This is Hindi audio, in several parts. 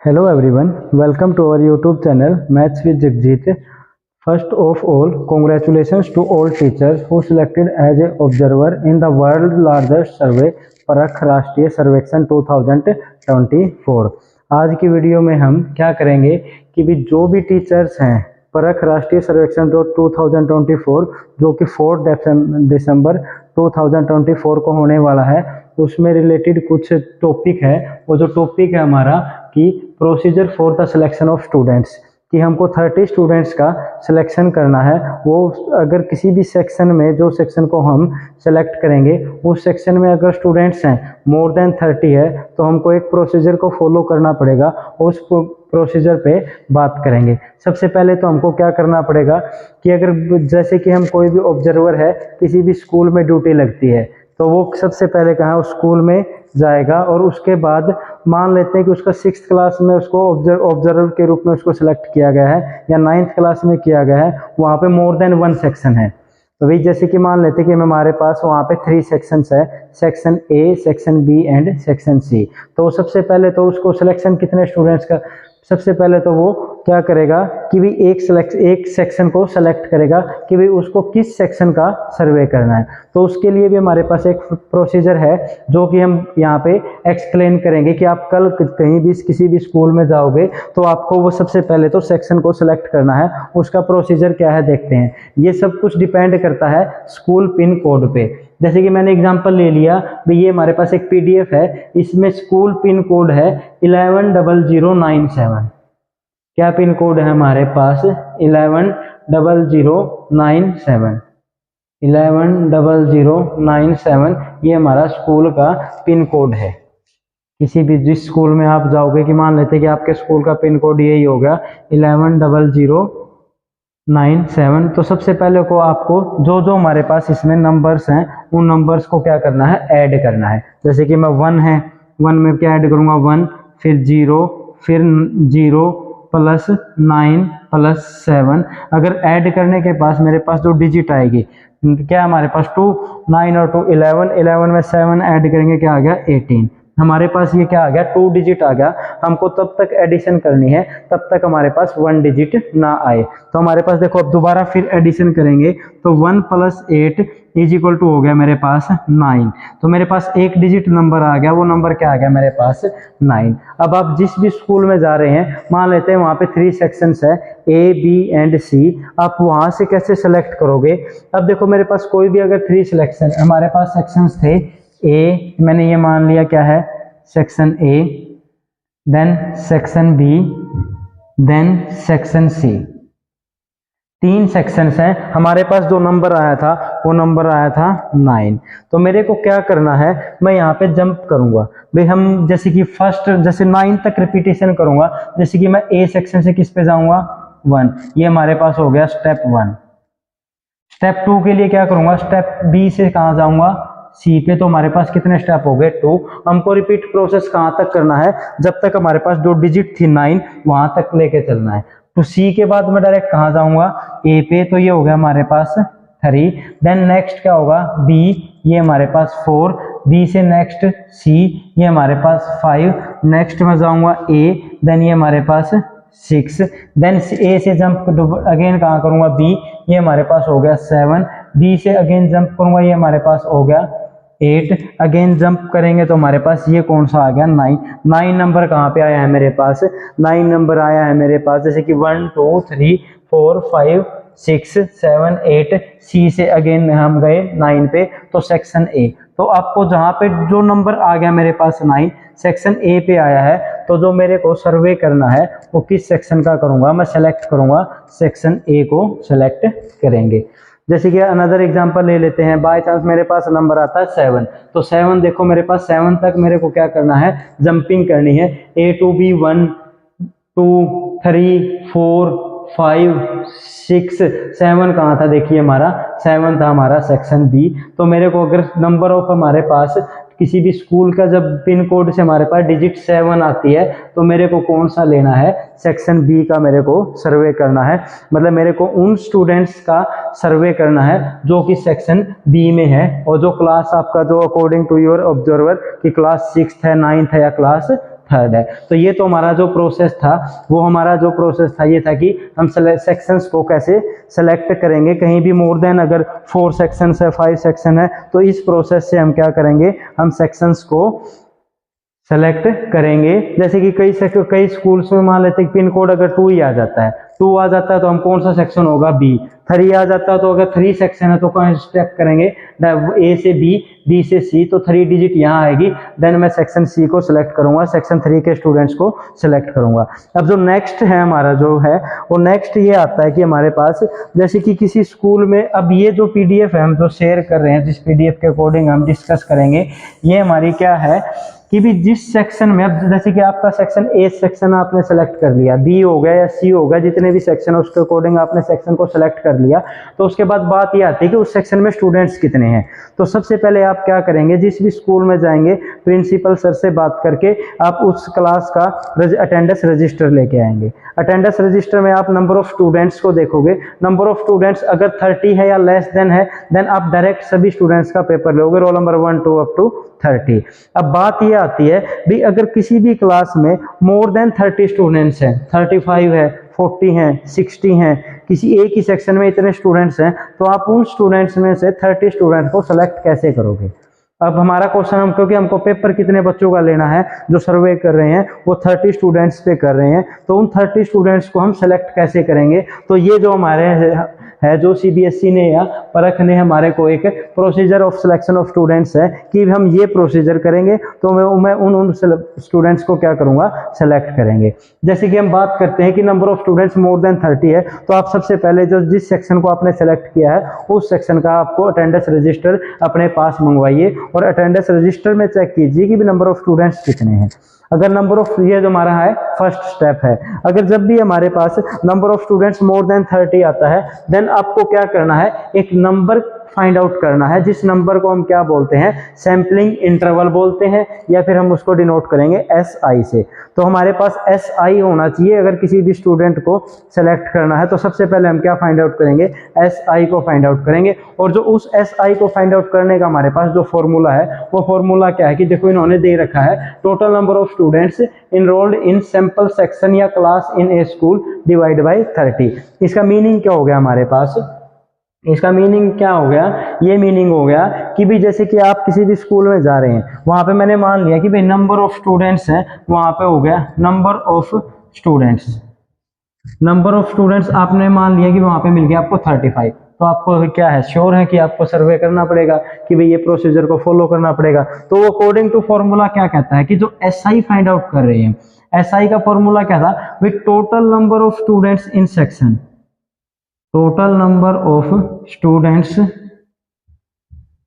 Hello everyone, welcome to our YouTube channel Maths with Jagjit. First of all, congratulations to all teachers who selected as a observer in the world largest survey परख राष्ट्रीय सर्वेक्षण 2024। आज की वीडियो में हम क्या करेंगे कि भी जो भी टीचर्स हैं परख राष्ट्रीय सर्वेक्षण 2024 जो कि 4 दिसंबर 2024 को होने वाला है, उसमें रिलेटेड कुछ टॉपिक है। वो जो टॉपिक है हमारा कि procedure for the selection of students, कि हमको 30 स्टूडेंट्स का सिलेक्शन करना है। वो अगर किसी भी सेक्शन में, जो सेक्शन को हम सेलेक्ट करेंगे उस सेक्शन में अगर स्टूडेंट्स हैं मोर देन 30 है तो हमको एक प्रोसीजर को फॉलो करना पड़ेगा। उस प्रोसीजर पे बात करेंगे। सबसे पहले तो हमको क्या करना पड़ेगा कि अगर जैसे कि हम कोई भी ऑब्जर्वर है, किसी भी स्कूल में ड्यूटी लगती है तो वो सबसे पहले कहाँ उस स्कूल में जाएगा और उसके बाद मान लेते हैं कि उसका 6th क्लास में उसको ऑब्जर्वर के रूप में उसको सिलेक्ट किया गया है या 9th क्लास में किया गया है। वहाँ पे मोर देन 1 सेक्शन है। तो वही जैसे कि मान लेते हैं कि हमारे पास वहाँ पे 3 सेक्शंस है, section A, section B and section C. तो सबसे पहले तो उसको सिलेक्शन कितने स्टूडेंट्स का, सबसे पहले तो वो क्या करेगा कि भी एक सेक्शन को सेलेक्ट करेगा कि भी उसको किस सेक्शन का सर्वे करना है। तो उसके लिए भी हमारे पास एक प्रोसीजर है जो कि हम यहाँ पे एक्सप्लेन करेंगे कि आप कल कहीं भी किसी भी स्कूल में जाओगे तो आपको वो सबसे पहले तो सेक्शन को सिलेक्ट करना है। उसका प्रोसीजर क्या है देखते हैं। ये सब कुछ डिपेंड करता है स्कूल पिन कोड पे। जैसे कि मैंने एग्जांपल ले लिया भाई, ये हमारे पास एक पीडीएफ है, इसमें स्कूल पिन कोड है 110097। क्या पिन कोड है हमारे पास? 110097। 110097 ये हमारा स्कूल का पिन कोड है। किसी भी जिस स्कूल में आप जाओगे, कि मान लेते कि आपके स्कूल का पिन कोड यही हो गया 110097। तो सबसे पहले को आपको जो जो हमारे पास इसमें नंबर्स हैं उन नंबर्स को क्या करना है, ऐड करना है। जैसे कि मैं 1 है, 1 में क्या ऐड करूंगा 1, फिर 0, फिर 0 प्लस 9 प्लस 7। अगर ऐड करने के पास मेरे पास जो डिजिट आएगी, क्या हमारे पास 2, 9 और 2 11, 11 में 7 ऐड करेंगे, क्या आ गया 18। हमारे पास ये क्या आ गया 2 डिजिट आ गया। हमको तब तक एडिशन करनी है तब तक हमारे पास 1 डिजिट ना आए। तो हमारे पास देखो अब दोबारा फिर एडिशन करेंगे तो 1 प्लस 8 इज इक्वल टू हो गया मेरे पास 9। तो मेरे पास एक डिजिट नंबर आ गया, वो नंबर क्या आ गया मेरे पास 9। अब आप जिस भी स्कूल में जा रहे हैं, मान लेते हैं वहाँ पे 3 सेक्शंस है ए, बी एंड सी। आप वहाँ से कैसे सेलेक्ट करोगे? अब देखो मेरे पास कोई भी अगर 3 सिलेक्शन, हमारे पास सेक्शंस थे ए, मैंने ये मान लिया क्या है section A, then section B, then section C. 3 sections हैं। हमारे पास जो नंबर आया था वो नंबर आया था 9। तो मेरे को क्या करना है, मैं यहाँ पे जंप करूंगा भाई। हम जैसे कि फर्स्ट जैसे 9 तक रिपीटेशन करूंगा। जैसे कि मैं ए सेक्शन से किस पे जाऊंगा 1, ये हमारे पास हो गया स्टेप 1। स्टेप 2 के लिए क्या करूंगा, स्टेप बी से कहाँ जाऊंगा सी पे। तो हमारे पास कितने स्टेप हो गए 2। हमको रिपीट प्रोसेस कहाँ तक करना है, जब तक हमारे पास जो डिजिट थी 9 वहां तक लेके चलना है। तो सी के बाद मैं डायरेक्ट कहाँ जाऊंगा ए पे, तो ये हो गया हमारे पास 3। देन नेक्स्ट क्या होगा बी, ये हमारे पास 4। बी से नेक्स्ट सी, ये हमारे पास 5। नेक्स्ट मैं जाऊंगा ए, देन ये हमारे पास 6। देन ए से जंप अगेन कहाँ करूंगा बी, ये हमारे पास हो गया 7। बी से अगेन जंप करूंगा, ये हमारे पास हो गया 8। अगेन जंप करेंगे तो हमारे पास ये कौन सा आ गया 9। 9 नंबर कहाँ पे आया है मेरे पास, 9 नंबर आया है मेरे पास जैसे कि 1 2 3 4 5 6 7 8। सी से अगेन हम गए 9 पे, तो सेक्शन ए। तो आपको जहाँ पे जो नंबर आ गया मेरे पास 9 सेक्शन ए पे आया है, तो जो मेरे को सर्वे करना है वो किस सेक्शन का करूंगा, मैं सेलेक्ट करूंगा सेक्शन ए को सेलेक्ट करेंगे। जैसे कि अनदर एग्जांपल ले लेते हैं। बाय चांस मेरे पास नंबर आता है 7, तो 7 देखो मेरे पास 7 तक मेरे को क्या करना है, जंपिंग करनी है। ए टू बी 1 2 3 4 5 6 7 कहाँ था, देखिए हमारा 7 था हमारा सेक्शन बी। तो मेरे को अगर नंबर ऑफ हमारे पास किसी भी स्कूल का जब पिन कोड से हमारे पास डिजिट 7 आती है, तो मेरे को कौन सा लेना है, सेक्शन बी का मेरे को सर्वे करना है। मतलब मेरे को उन स्टूडेंट्स का सर्वे करना है जो कि सेक्शन बी में है, और जो क्लास आपका जो अकॉर्डिंग टू योर ऑब्जर्वर की क्लास 6th है, 9th है या क्लास थर्ड है। तो ये तो हमारा जो प्रोसेस था, वो हमारा जो प्रोसेस था ये था कि हम सेक्शंस को कैसे सेलेक्ट करेंगे। कहीं भी मोर देन अगर 4 सेक्शंस है, 5 सेक्शन है, तो इस प्रोसेस से हम क्या करेंगे, हम सेक्शंस को सेलेक्ट करेंगे। जैसे कि कई स्कूल्स में मान लेते हैं पिन कोड अगर 2 ही आ जाता है, 2 आ जाता है तो हम कौन सा सेक्शन होगा, बी। 3 आ जाता है तो अगर 3 सेक्शन है तो कौन स्टेप करेंगे, ए से बी, बी से सी, तो 3 डिजिट यहाँ आएगी। देन मैं सेक्शन सी को सिलेक्ट करूंगा, सेक्शन 3 के स्टूडेंट्स को सिलेक्ट करूंगा। अब जो नेक्स्ट है हमारा जो है वो नेक्स्ट ये आता है कि हमारे पास जैसे कि किसी स्कूल में, अब ये जो पीडीएफ है हम जो शेयर कर रहे हैं, जिस पीडीएफ के अकॉर्डिंग हम डिस्कस करेंगे, ये हमारी क्या है कि भी जिस सेक्शन में, अब जैसे कि आपका सेक्शन ए सेक्शन आपने सेलेक्ट कर लिया, बी हो गया या सी हो गया, जितने भी सेक्शन है उसके अकॉर्डिंग आपने सेक्शन को सेलेक्ट कर लिया, तो उसके बाद बात ये आती है कि उस सेक्शन में स्टूडेंट्स कितने हैं। तो सबसे पहले आप क्या करेंगे, जिस भी स्कूल में जाएंगे प्रिंसिपल सर से बात करके आप उस क्लास का अटेंडेंस रजिस्टर लेके आएंगे। अटेंडेंस रजिस्टर में आप नंबर ऑफ स्टूडेंट्स को देखोगे, नंबर ऑफ स्टूडेंट्स अगर 30 है या लेस देन है, देन आप डायरेक्ट सभी स्टूडेंट्स का पेपर लोगे, रोल नंबर 1 2 अप टू 30। अब बात ये आती है भी अगर किसी भी क्लास में मोर देन 30 स्टूडेंट्स हैं, 35 है, 40 हैं, 60 हैं, किसी एक ही सेक्शन में इतने स्टूडेंट्स हैं, तो आप उन स्टूडेंट्स में से 30 स्टूडेंट को सेलेक्ट कैसे करोगे। अब हमारा क्वेश्चन हम, क्योंकि हमको पेपर कितने बच्चों का लेना है, जो सर्वे कर रहे हैं वो 30 स्टूडेंट्स पे कर रहे हैं, तो उन 30 स्टूडेंट्स को हम सेलेक्ट कैसे करेंगे। तो ये जो हमारे है जो सीबीएसई ने या परख ने हमारे को एक procedure of selection of students है कि हम ये प्रोसीजर करेंगे तो मैं उन स्टूडेंट्स को क्या करूंगा, सेलेक्ट करेंगे। जैसे कि हम बात करते हैं कि number of students more than 30 है, तो आप सबसे पहले जो जिस सेक्शन को आपने सेलेक्ट किया है उस सेक्शन का आपको अटेंडेंस रजिस्टर अपने पास मंगवाइए और अटेंडेंस रजिस्टर में चेक कीजिए कि भी नंबर ऑफ स्टूडेंट्स कितने हैं। अगर नंबर ऑफ, ये जो हमारा है फर्स्ट स्टेप है, अगर जब भी हमारे पास number of students more than 30 आता है, देन आपको क्या करना है, एक नंबर फाइंड आउट करना है, जिस नंबर को हम क्या बोलते हैं, सैम्पलिंग इंटरवल बोलते हैं, या फिर हम उसको डिनोट करेंगे SI से। तो हमारे पास SI होना चाहिए अगर किसी भी स्टूडेंट को सेलेक्ट करना है। तो सबसे पहले हम क्या फाइंड आउट करेंगे, SI को फाइंड आउट करेंगे। और जो उस SI को फाइंड आउट करने का हमारे पास जो फॉर्मूला है, वो फॉर्मूला क्या है कि देखो इन्होंने दे रखा है, total number of students enrolled in sample section या class in a school divide by 30। इसका मीनिंग क्या हो गया हमारे पास, इसका मीनिंग क्या हो गया, ये मीनिंग हो गया कि भी जैसे कि आप किसी भी स्कूल में जा रहे हैं, वहां पे मैंने मान लिया कि भाई नंबर ऑफ स्टूडेंट्स हैं, वहां पे हो गया number of students. Number of students आपने मान लिया कि वहां पे मिल गया आपको 35। तो आपको क्या है, श्योर है कि आपको सर्वे करना पड़ेगा कि भाई ये प्रोसीजर को फॉलो करना पड़ेगा। तो वो अकॉर्डिंग टू फॉर्मूला क्या कहता है कि जो SI फाइंड आउट कर रहे हैं, SI का फॉर्मूला क्या था, भाई total number of students in section, total number of students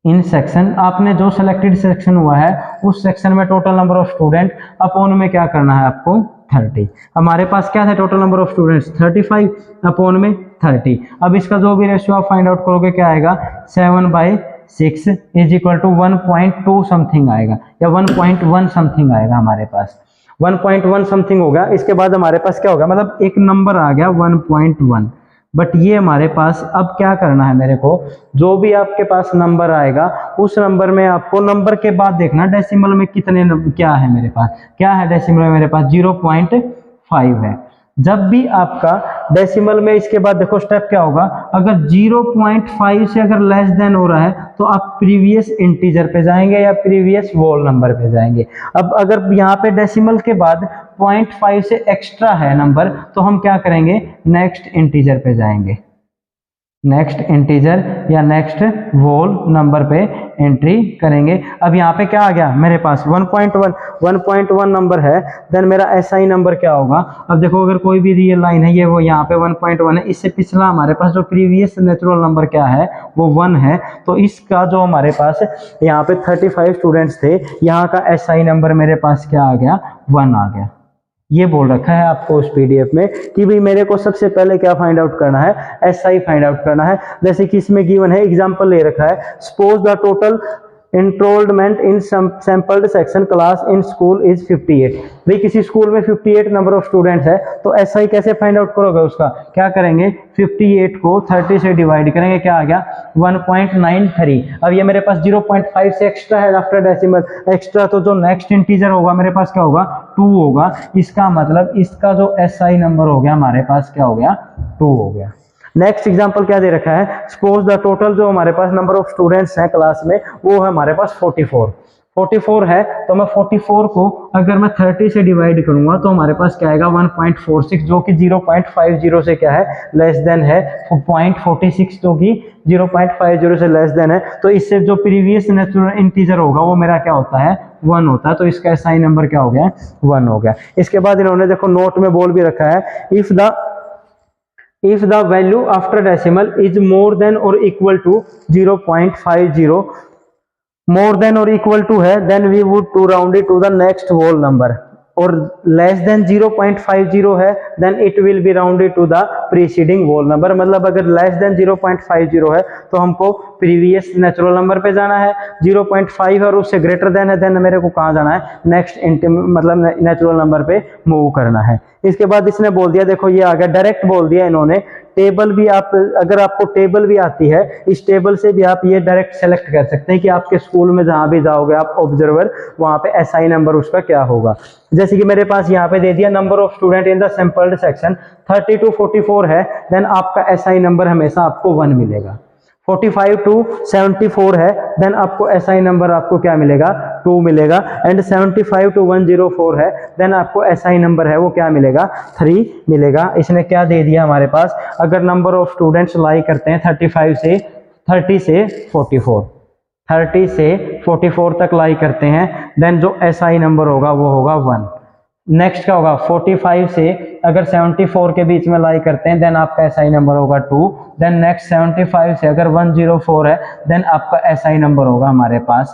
in section, आपने जो सिलेक्टेड सेक्शन हुआ है उस सेक्शन में total number of student upon में क्या करना है आपको 30। हमारे पास क्या था, total number of students 35 upon में 30। अब इसका जो भी रेशियो आप फाइंड आउट करोगे क्या आएगा, 7/6 इज इक्वल टू 1.2 समथिंग आएगा, या 1.1 समथिंग आएगा हमारे पास, 1.1 समथिंग होगा। इसके बाद हमारे पास क्या होगा, मतलब एक नंबर आ गया 1.1। बट ये हमारे पास अब क्या करना है, मेरे को जो भी आपके पास नंबर आएगा उस नंबर में आपको नंबर के बाद देखना डेसिमल में कितने क्या है मेरे पास, क्या है डेसिमल में मेरे पास 0.5 है। जब भी आपका डेसिमल में इसके बाद देखो स्टेप क्या होगा, अगर 0.5 से अगर लेस देन हो रहा है तो आप प्रीवियस इंटीजर पे जाएंगे या प्रीवियस वोल नंबर पे जाएंगे। अब अगर यहाँ पे डेसिमल के बाद 0.5 से एक्स्ट्रा है नंबर, तो हम क्या करेंगे, नेक्स्ट इंटीजर पे जाएंगे, नेक्स्ट इंटीजर या नेक्स्ट वोल नंबर पे एंट्री करेंगे। अब यहाँ पे क्या आ गया मेरे पास 1.1 नंबर है, देन मेरा SI नंबर क्या होगा। अब देखो अगर कोई भी रियल लाइन है, ये वो यहाँ पे 1.1 है, इससे पिछला हमारे पास जो प्रीवियस नेचुरल नंबर क्या है वो 1 है, तो इसका जो हमारे पास यहाँ पे 35 स्टूडेंट्स थे, यहाँ का SI नंबर मेरे पास क्या आ गया, 1 आ गया। ये बोल रखा है आपको उस पीडीएफ में कि भाई मेरे को सबसे पहले क्या फाइंड आउट करना है, SI फाइंड आउट करना है। जैसे कि इसमें गिवन है, एग्जांपल ले रखा है, suppose the total enrollment in sampled section class in school is 58। भाई किसी स्कूल में 58 नंबर ऑफ स्टूडेंट्स है, तो ऐसा ही कैसे फाइंड आउट करोगे? उसका क्या करेंगे, 58 को 30 से डिवाइड करेंगे, क्या आ गया 1.93। अब ये मेरे पास 0.5 से एक्स्ट्रा है आफ्टर डेसिमल एक्स्ट्रा, तो जो नेक्स्ट इंटीजर होगा मेरे पास क्या होगा 2 होगा। इसका मतलब इसका जो एसआई नंबर हो गया हमारे पास क्या हो गया 2 हो गया। नेक्स्ट एग्जांपल क्या दे रखा है, सपोज द टोटल जो हमारे पास नंबर ऑफ स्टूडेंट्स हैं क्लास में वो है हमारे पास 44 है, तो मैं 44 को अगर मैं 30 से डिवाइड करूंगा तो हमारे पास क्या आएगा 1.46, जो कि 0.50 से क्या है लेस देन है 0.46, जो कि 0.50 से लेस देन है। तो इससे जो प्रीवियस नेचुरल इंटीजर होगा वो मेरा क्या होता है 1 होता है, तो इसका एसआई नंबर क्या हो गया 1 हो गया। इसके बाद इन्होंने देखो नोट में बोल भी रखा है, if the value after decimal is more than or equal to 0.50, more than or equal to है then we would to round it to the next whole number, और लेस देन 0.50 है then it will be rounded to the preceding whole number. मतलब अगर लेस देन 0.50 है तो हमको प्रीवियस नेचुरल नंबर पे जाना है, 0.5 और उससे ग्रेटर देन है देन मेरे को कहाँ जाना है नेक्स्ट मतलब नेचुरल नंबर पे मूव करना है। इसके बाद इसने बोल दिया, देखो ये आ गया डायरेक्ट बोल दिया इन्होंने, टेबल भी आप अगर आपको टेबल भी आती है इस टेबल से भी आप ये डायरेक्ट सेलेक्ट कर सकते हैं कि आपके स्कूल में जहां भी जाओगे आप ऑब्जर्वर वहां पे एसआई नंबर उसका क्या होगा। जैसे कि मेरे पास यहाँ पे दे दिया number of student in the sampled section 30 to 44 है, देन आपका एसआई नंबर हमेशा आपको 1 मिलेगा। 45 to 74 है देन आपको एसआई नंबर आपको क्या मिलेगा 2 मिलेगा। एंड 75 to 104 है देन आपको एसआई नंबर है वो क्या मिलेगा 3 मिलेगा। इसने क्या दे दिया हमारे पास, अगर नंबर ऑफ स्टूडेंट्स लाई करते हैं 30 से 44 तक लाई करते हैं देन जो एसआई नंबर होगा वो होगा 1। नेक्स्ट क्या होगा 45 से अगर 74 के बीच में लाई करते हैं देन आपका एसआई नंबर होगा 2। देन नेक्स्ट 75 से अगर 104 है देन आपका एसआई नंबर होगा हमारे पास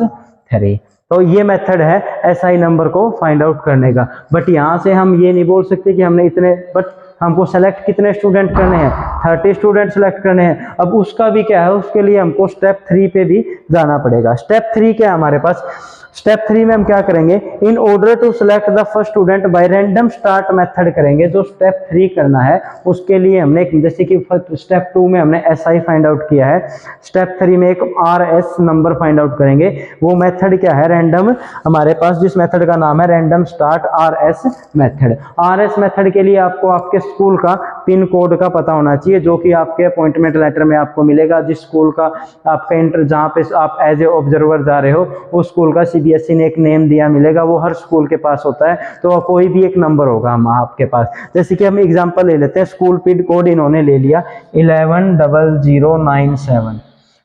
3। तो ये मेथड है एसआई नंबर को फाइंड आउट करने का। बट यहाँ से हम ये नहीं बोल सकते कि हमने इतने, बट हमको सेलेक्ट कितने स्टूडेंट करने हैं 30 स्टूडेंट सेलेक्ट करने हैं। अब उसका भी क्या है, उसके लिए हमको स्टेप 3 पे भी जाना पड़ेगा। स्टेप 3 क्या है हमारे पास, स्टेप 3 में हम क्या करेंगे, in order to select the first student by random start method करेंगे। जो स्टेप 3 करना है उसके लिए हमने जैसे कि स्टेप 2 में हमने एसआई फाइंड आउट किया है, स्टेप 3 में एक आरएस नंबर फाइंड आउट करेंगे। वो मेथड क्या है रैंडम, हमारे पास जिस मेथड का नाम है random start RS method. RS method के लिए आपको आपके स्कूल का पिन कोड का पता होना चाहिए, जो कि आपके अपॉइंटमेंट लेटर में आपको मिलेगा। जिस स्कूल का आपका इंटर जहाँ पे आप एज ए ऑब्जर्वर जा रहे हो उस स्कूल का सीबीएसई ने एक नेम दिया मिलेगा, वो हर स्कूल के पास होता है। तो कोई भी एक नंबर होगा हम आपके पास, जैसे कि हम एग्जांपल ले लेते हैं, स्कूल पिन कोड इन्होंने ले लिया 110097।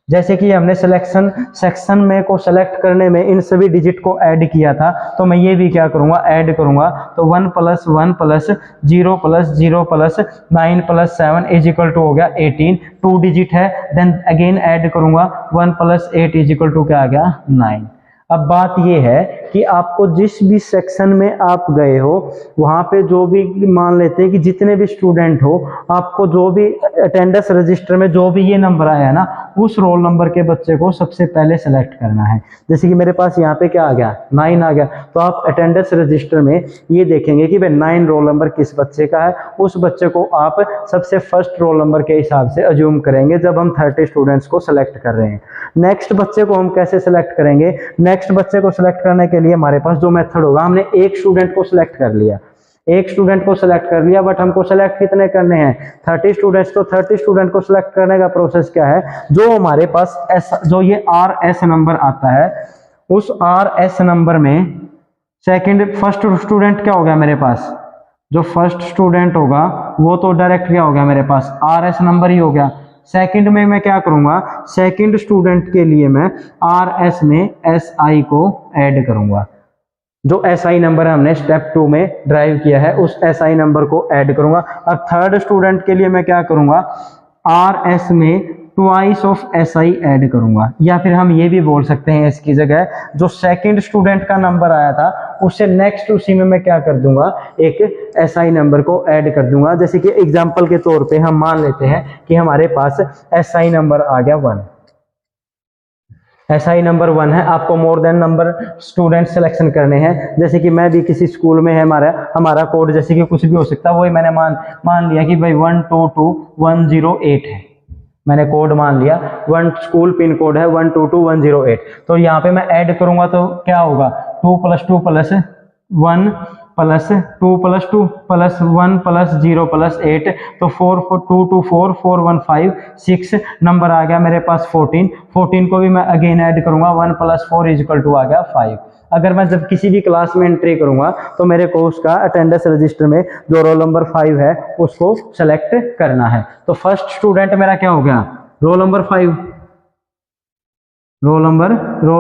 जैसे कि हमने सिलेक्शन सेक्शन में को सेलेक्ट करने में इन सभी डिजिट को ऐड किया था, तो मैं ये भी क्या करूंगा ऐड करूंगा। तो 1 + 1 + 0 + 0 + 9 + 7 = हो गया 18। 2 डिजिट है देन अगेन ऐड करूंगा 1 + 8 = क्या आ गया 9। अब बात ये है कि आपको जिस भी सेक्शन में आप गए हो वहाँ पे जो भी मान लेते हैं कि जितने भी स्टूडेंट हो, आपको जो भी अटेंडेंस रजिस्टर में जो भी ये नंबर आया ना उस रोल नंबर के बच्चे को सबसे पहले सेलेक्ट करना है। जैसे कि मेरे पास यहाँ पे क्या आ गया 9 आ गया, तो आप अटेंडेंस रजिस्टर में ये देखेंगे कि भाई 9 रोल नंबर किस बच्चे का है, उस बच्चे को आप सबसे फर्स्ट रोल नंबर के हिसाब से अज्यूम करेंगे जब हम 30 स्टूडेंट्स को सिलेक्ट कर रहे हैं। नेक्स्ट बच्चे को हम कैसे सिलेक्ट करेंगे, नेक्स्ट बच्चे को सिलेक्ट करने के लिए हमारे पास जो मेथड होगा, हमने एक स्टूडेंट को सिलेक्ट कर लिया, बट हमको सेलेक्ट कितने करने हैं 30 स्टूडेंट्स। तो 30 स्टूडेंट को सिलेक्ट करने का प्रोसेस क्या है, जो हमारे पास जो ये आरएस नंबर आता है उस आरएस नंबर में फर्स्ट स्टूडेंट क्या हो गया मेरे पास, जो फर्स्ट स्टूडेंट होगा वो तो डायरेक्ट क्या हो गया मेरे पास आरएस नंबर ही हो गया। सेकंड में मैं क्या करूंगा, सेकंड स्टूडेंट के लिए मैं आरएस में एसआई को ऐड करूंगा। जो एसआई नंबर हमने स्टेप 2 में ड्राइव किया है उस एसआई नंबर को ऐड करूंगा। अब थर्ड स्टूडेंट के लिए मैं क्या करूंगा, आरएस में ट्वाइस ऑफ एसआई ऐड करूंगा। या फिर हम ये भी बोल सकते हैं इसकी जगह जो सेकंड स्टूडेंट का नंबर आया था उससे नेक्स्ट उसी में मैं क्या कर दूंगा, एक एसआई नंबर को ऐड कर दूंगा। जैसे कि एग्जांपल के तौर पे हम मान लेते हैं कि हमारे पास एसआई नंबर आ गया 1। SI नंबर 1 है, आपको more than number student selection करने हैं। जैसे कि मैं भी किसी स्कूल में है, हमारा कोड जैसे कि कुछ भी हो सकता है, वही मैंने मान लिया कि भाई 122108 है, मैंने कोड मान लिया, वन स्कूल पिन कोड है 122108। तो यहाँ पे मैं ऐड करूंगा तो क्या होगा, 2 + 2 + 1 + 2 + 2 + 1 + 0 + 8, तो 4 2 2 4 4 1 5 6 नंबर आ गया मेरे पास 14। 14 को भी मैं अगेन ऐड करूंगा, 1 + 4 = आ गया 5। अगर मैं जब किसी भी क्लास में एंट्री करूंगा तो मेरे को उसका अटेंडेंस रजिस्टर में जो रोल नंबर 5 है उसको सेलेक्ट करना है। तो फर्स्ट स्टूडेंट मेरा क्या हो गया, रोल नंबर 5, रोल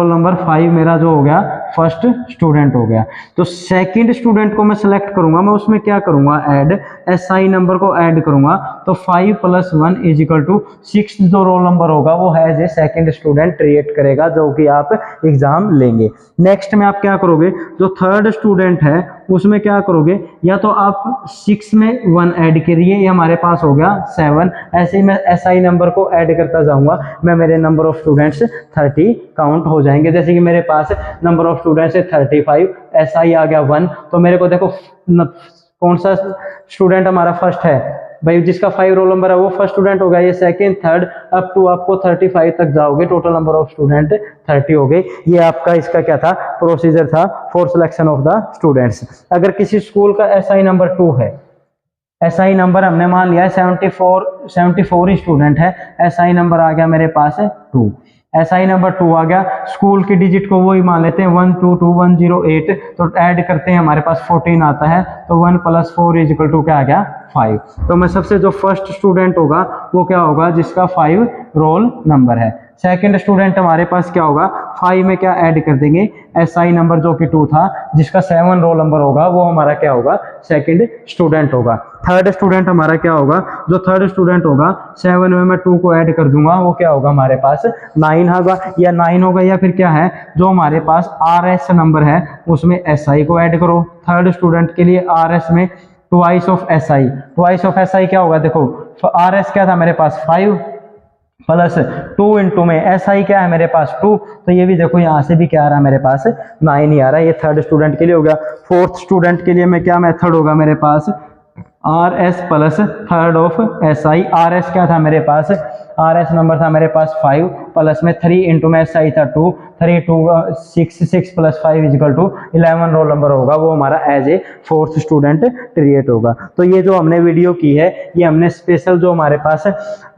नंबर 5 मेरा जो हो गया फर्स्ट स्टूडेंट हो गया। तो सेकंड स्टूडेंट को मैं सिलेक्ट करूंगा, मैं उसमें क्या करूंगा, ऐड SI नंबर को ऐड करूंगा, तो 5 + 1 = 6 जो रोल नंबर होगा वो है सेकंड स्टूडेंट क्रिएट करेगा, जो कि आप एग्जाम लेंगे। नेक्स्ट में आप क्या करोगे, जो थर्ड स्टूडेंट है उसमें क्या करोगे, या तो आप 6 में 1 ऐड करिए, ये हमारे पास हो गया 7। ऐसे ही मैं SI नंबर को ऐड करता जाऊंगा, मैं मेरे नंबर ऑफ स्टूडेंट्स 30 काउंट हो जाएंगे। जैसे कि मेरे पास नंबर ऑफ स्टूडेंट्स है 35, SI आ गया 1, तो मेरे को देखो कौन सा स्टूडेंट हमारा फर्स्ट है भाई, जिसका 5 रोल नंबर है वो फर्स्ट स्टूडेंट होगा, ये सेकंड थर्ड अप टू आपको 35 तक जाओगे, टोटल नंबर ऑफ स्टूडेंट 30 हो गए। ये आपका इसका क्या था, प्रोसीजर था for selection of the students. अगर किसी स्कूल का SI नंबर 2 है, SI नंबर हमने मान लिया है 74 ही स्टूडेंट है, SI नंबर आ गया मेरे पास है 2, SI नंबर 2 आ गया, स्कूल की डिजिट को वही मान लेते हैं 122108, तो ऐड करते हैं हमारे पास 14 आता है, तो 1 + 4 = क्या आ गया 5। तो मैं सबसे जो फर्स्ट स्टूडेंट होगा वो क्या होगा, जिसका 5 रोल नंबर है। सेकंड स्टूडेंट हमारे पास क्या होगा, 5 में क्या ऐड कर देंगे, SI नंबर जो कि 2 था, जिसका 7 रोल नंबर होगा वो हमारा क्या होगा, सेकंड स्टूडेंट होगा। थर्ड स्टूडेंट हमारा क्या होगा, जो थर्ड स्टूडेंट होगा 7 में मैं 2 को ऐड कर दूंगा, वो क्या होगा हमारे पास 9 होगा, या 9 होगा, या फिर क्या है, जो हमारे पास RS नंबर है उसमें SI को ऐड करो। थर्ड स्टूडेंट के लिए RS में ट्वाइस ऑफ SI क्या होगा, देखो RS क्या था मेरे पास 5 + 2 इंटू में SI क्या है मेरे पास 2, तो ये भी देखो यहाँ से भी क्या आ रहा है मेरे पास 9 ही आ रहा है, ये थर्ड स्टूडेंट के लिए हो गया। फोर्थ स्टूडेंट के लिए मैं क्या मेथड होगा मेरे पास, RS + third of SI। RS क्या था मेरे पास, RS नंबर था मेरे पास 5 प्लस में 3 इंटू में SI था 2, 3 2 6 6 + 5 = 11 रोल नंबर होगा, वो हमारा as a fourth student create होगा। तो ये जो हमने वीडियो की है, ये हमने स्पेशल जो हमारे पास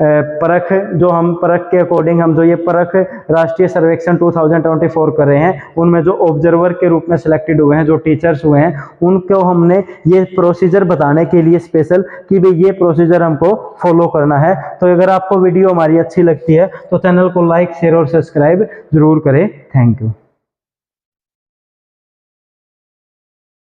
परख, जो हम परख के अकॉर्डिंग हम जो ये परख राष्ट्रीय सर्वेक्षण 2024 कर रहे हैं, उनमें जो ऑब्जर्वर के रूप में सिलेक्टेड हुए हैं, जो टीचर्स हुए हैं, उनको हमने ये प्रोसीजर बताने के लिए स्पेशल कि भाई ये प्रोसीजर हमको फॉलो करना है। तो अगर आपको वीडियो हमारी अच्छी लगती है तो चैनल को लाइक शेयर और सब्सक्राइब जरूर करें। Thank you.